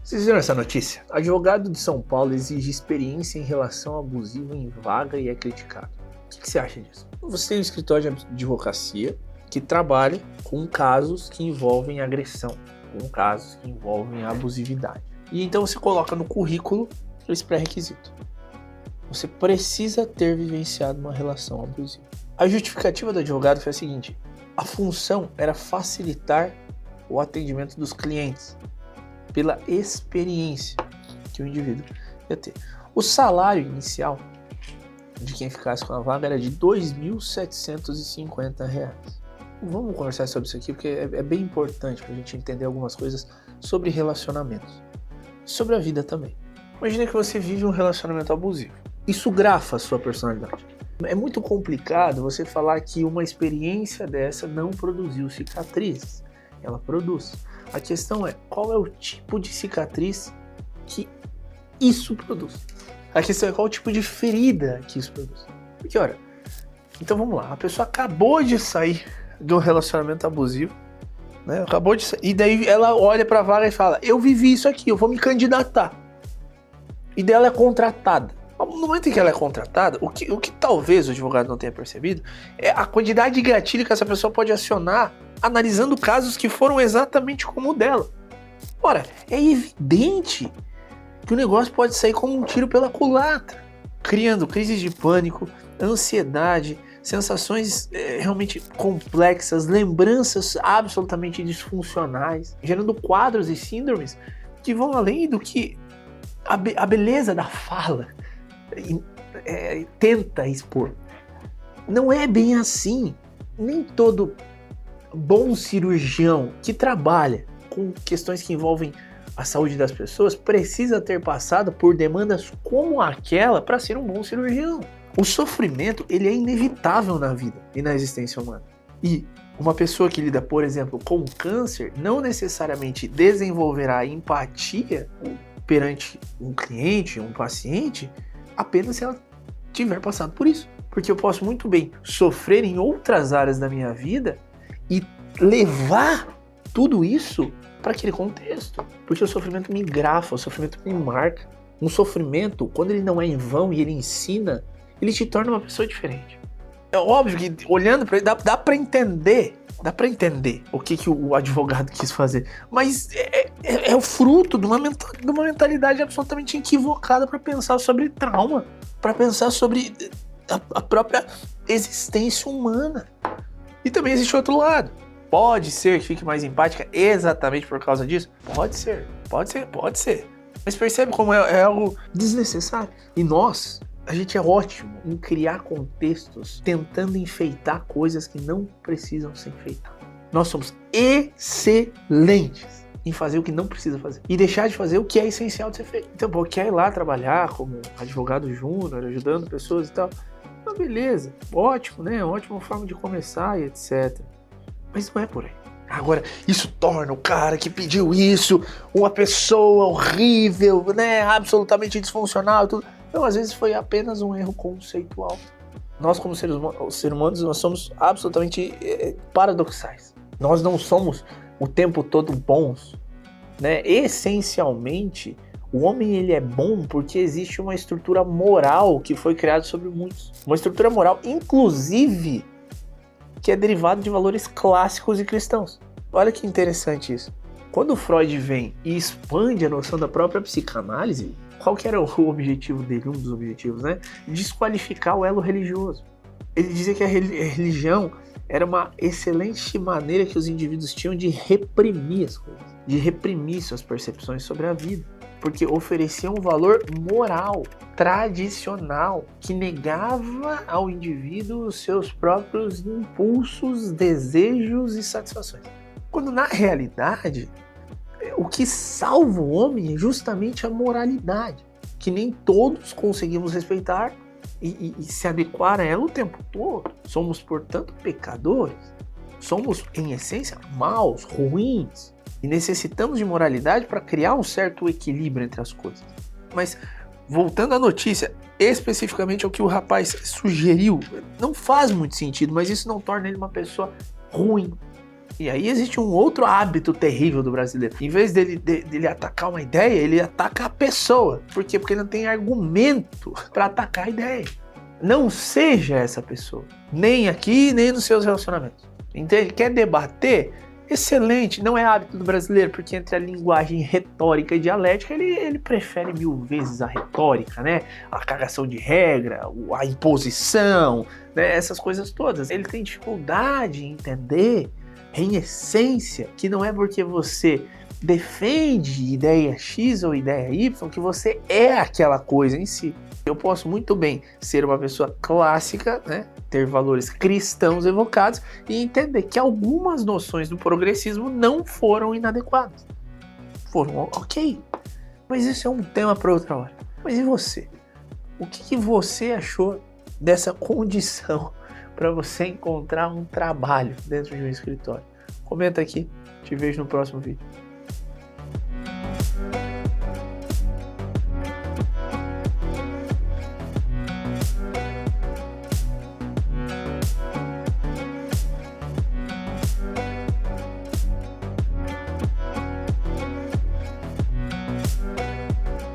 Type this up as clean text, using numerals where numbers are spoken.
Vocês viram essa notícia? Advogado de São Paulo exige experiência em relação abusiva em vaga e é criticado. O que você acha disso? Você tem um escritório de advocacia que trabalha com casos que envolvem agressão, com casos que envolvem abusividade. E então você coloca no currículo esse pré-requisito. Você precisa ter vivenciado uma relação abusiva. A justificativa do advogado foi a seguinte: a função era facilitar o atendimento dos clientes pela experiência que o indivíduo ia ter. O salário inicial de quem ficasse com a vaga era de R$ 2.750. Vamos conversar sobre isso aqui porque é bem importante para a gente entender algumas coisas sobre relacionamentos, sobre a vida também. Imagina que você vive um relacionamento abusivo. Isso grafa a sua personalidade. É muito complicado você falar que uma experiência dessa não produziu cicatrizes. Ela produz. A questão é, qual é o tipo de cicatriz que isso produz? A questão é qual o tipo de ferida que isso produz. Porque, olha, então vamos lá. A pessoa acabou de sair de um relacionamento abusivo, né? Acabou de sair, e daí ela olha pra vaga e fala: eu vivi isso aqui, eu vou me candidatar. E daí ela é contratada. No momento em que ela é contratada, o que talvez o advogado não tenha percebido é a quantidade de gatilho que essa pessoa pode acionar analisando casos que foram exatamente como o dela. Ora, é evidente que o negócio pode sair como um tiro pela culatra, criando crises de pânico, ansiedade, sensações realmente complexas, lembranças absolutamente disfuncionais, gerando quadros e síndromes que vão além do que a beleza da fala tenta expor. Não é bem assim. Nem todo bom cirurgião que trabalha com questões que envolvem a saúde das pessoas precisa ter passado por demandas como aquela para ser um bom cirurgião. O sofrimento, ele é inevitável na vida e na existência humana. E uma pessoa que lida, por exemplo, com câncer não necessariamente desenvolverá empatia perante um cliente, um paciente, apenas se ela tiver passado por isso. Porque eu posso muito bem sofrer em outras áreas da minha vida e levar tudo isso para aquele contexto. Porque o sofrimento me grafa, o sofrimento me marca. Um sofrimento, quando ele não é em vão e ele ensina, ele te torna uma pessoa diferente. É óbvio que, olhando para ele, dá para entender o que o advogado quis fazer. Mas é o fruto de uma mentalidade absolutamente equivocada para pensar sobre trauma, para pensar sobre a própria existência humana. E também existe outro lado. Pode ser que fique mais empática exatamente por causa disso? Pode ser. Mas percebe como é algo desnecessário. E a gente é ótimo em criar contextos tentando enfeitar coisas que não precisam ser enfeitadas. Nós somos excelentes em fazer o que não precisa fazer e deixar de fazer o que é essencial de ser feito. Então, quer ir lá trabalhar como advogado júnior, ajudando pessoas e tal? Mas beleza, ótimo, né? Ótima forma de começar e etc. Mas não é por aí. Agora, isso torna o cara que pediu isso uma pessoa horrível, né? Absolutamente disfuncional e tudo. Não, às vezes foi apenas um erro conceitual. Nós, como seres humanos, nós somos absolutamente paradoxais. Nós não somos o tempo todo bons, né? Essencialmente, o homem ele é bom porque existe uma estrutura moral que foi criada sobre muitos. Uma estrutura moral, inclusive, que é derivada de valores clássicos e cristãos. Olha que interessante isso. Quando Freud vem e expande a noção da própria psicanálise, qual que era o objetivo dele? Um dos objetivos, né? Desqualificar o elo religioso. Ele dizia que a religião era uma excelente maneira que os indivíduos tinham de reprimir as coisas, de reprimir suas percepções sobre a vida, porque oferecia um valor moral, tradicional, que negava ao indivíduo os seus próprios impulsos, desejos e satisfações. Quando na realidade, o que salva o homem é justamente a moralidade, que nem todos conseguimos respeitar e se adequar a ela o tempo todo. Somos, portanto, pecadores. Somos, em essência, maus, ruins. E necessitamos de moralidade para criar um certo equilíbrio entre as coisas. Mas, voltando à notícia, especificamente ao que o rapaz sugeriu, não faz muito sentido, mas isso não torna ele uma pessoa ruim. E aí existe um outro hábito terrível do brasileiro. Em vez dele atacar uma ideia, ele ataca a pessoa. Por quê? Porque ele não tem argumento para atacar a ideia. Não seja essa pessoa. Nem aqui, nem nos seus relacionamentos. Entende? Quer debater? Excelente. Não é hábito do brasileiro, porque entre a linguagem retórica e dialética, ele prefere 1000 vezes a retórica, né? A cagação de regra, a imposição, né? Essas coisas todas. Ele tem dificuldade em entender, em essência, que não é porque você defende ideia X ou ideia Y que você é aquela coisa em si. Eu posso muito bem ser uma pessoa clássica, né, ter valores cristãos evocados e entender que algumas noções do progressismo não foram inadequadas. Foram ok, mas isso é um tema para outra hora. Mas e você? O que você achou dessa condição para você encontrar um trabalho dentro de um escritório? Comenta aqui, te vejo no próximo vídeo.